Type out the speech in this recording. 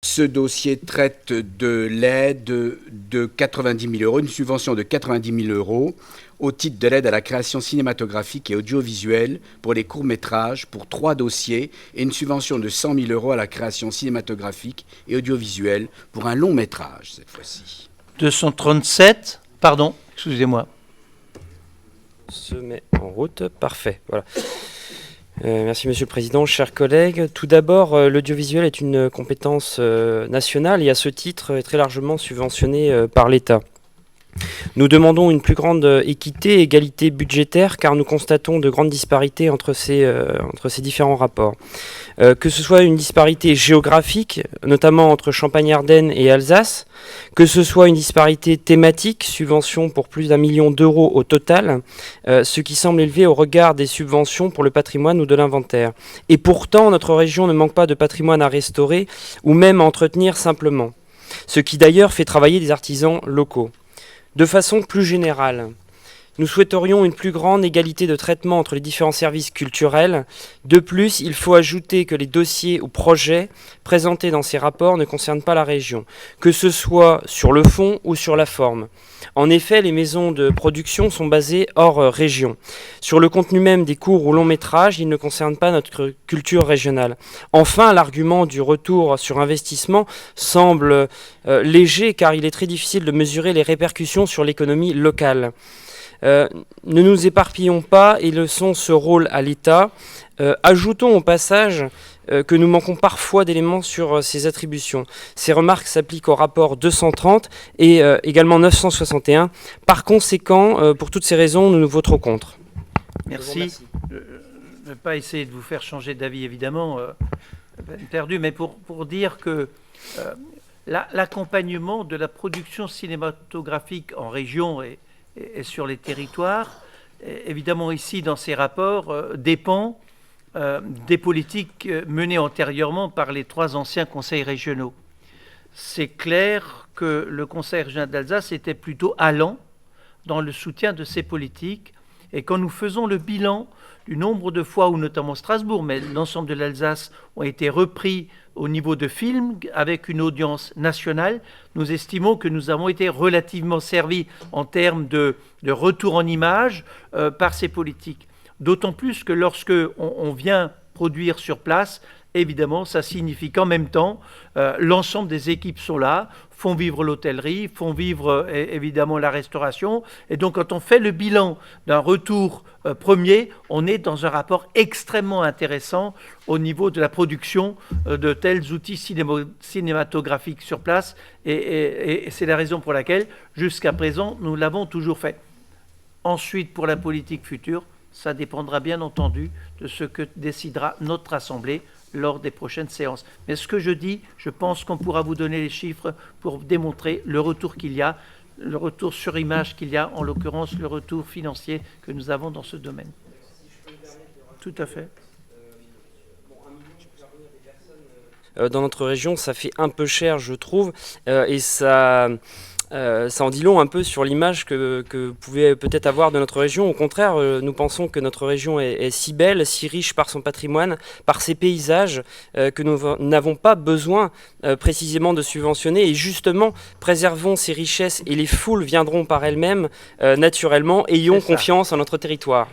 Ce dossier traite de l'aide de 90 000 euros, une subvention de 90 000 euros au titre de l'aide à la création cinématographique et audiovisuelle pour les courts-métrages pour 3 dossiers et une subvention de 100 000 euros à la création cinématographique et audiovisuelle pour un long-métrage cette fois-ci. 237, pardon, excusez-moi. Se met en route, parfait, voilà. Merci Monsieur le Président, chers collègues. Tout d'abord, l'audiovisuel est une compétence nationale et à ce titre est très largement subventionné par l'État. Nous demandons une plus grande équité et égalité budgétaire car nous constatons de grandes disparités entre ces différents rapports. Que ce soit une disparité géographique, notamment entre Champagne-Ardenne et Alsace, que ce soit une disparité thématique, subvention pour plus d'1 million d'euros au total, ce qui semble élevé au regard des subventions pour le patrimoine ou de l'inventaire. Et pourtant, notre région ne manque pas de patrimoine à restaurer ou même à entretenir simplement, ce qui d'ailleurs fait travailler des artisans locaux. De façon plus générale, nous souhaiterions une plus grande égalité de traitement entre les différents services culturels. De plus, il faut ajouter que les dossiers ou projets présentés dans ces rapports ne concernent pas la région, que ce soit sur le fond ou sur la forme. En effet, les maisons de production sont basées hors région. Sur le contenu même des courts ou longs métrages, ils ne concernent pas notre culture régionale. Enfin, l'argument du retour sur investissement semble léger car il est très difficile de mesurer les répercussions sur l'économie locale. Ne nous éparpillons pas et laissons ce rôle à l'État. Ajoutons au passage que nous manquons parfois d'éléments sur ces attributions. Ces remarques s'appliquent au rapport 230 et également 961. Par conséquent, pour toutes ces raisons, nous voterons contre. Merci. Je ne vais pas essayer de vous faire changer d'avis, évidemment, perdu, mais pour dire que l'accompagnement de la production cinématographique en région et sur les territoires, évidemment ici dans ces rapports, dépend des politiques menées antérieurement par les 3 anciens conseils régionaux. C'est clair que le Conseil régional d'Alsace était plutôt allant dans le soutien de ces politiques. Et quand nous faisons le bilan du nombre de fois où, notamment Strasbourg, mais l'ensemble de l'Alsace, ont été repris au niveau de films avec une audience nationale, nous estimons que nous avons été relativement servis en termes de retour en image par ces politiques. D'autant plus que lorsque on vient produire sur place, évidemment, ça signifie qu'en même temps, l'ensemble des équipes sont là, font vivre l'hôtellerie, font vivre évidemment la restauration. Et donc, quand on fait le bilan d'un retour premier, on est dans un rapport extrêmement intéressant au niveau de la production de tels outils cinématographiques sur place. Et c'est la raison pour laquelle, jusqu'à présent, nous l'avons toujours fait. Ensuite, pour la politique future, ça dépendra bien entendu de ce que décidera notre Assemblée lors des prochaines séances. Mais ce que je dis, je pense qu'on pourra vous donner les chiffres pour démontrer le retour qu'il y a, le retour sur image qu'il y a, en l'occurrence le retour financier que nous avons dans ce domaine. Tout à fait. Dans notre région, ça fait un peu cher, je trouve, et ça en dit long un peu sur l'image que vous pouvez peut-être avoir de notre région. Au contraire, nous pensons que notre région est si belle, si riche par son patrimoine, par ses paysages, que nous n'avons pas besoin précisément de subventionner. Et justement, préservons ces richesses et les foules viendront par elles-mêmes naturellement. Ayons confiance en notre territoire.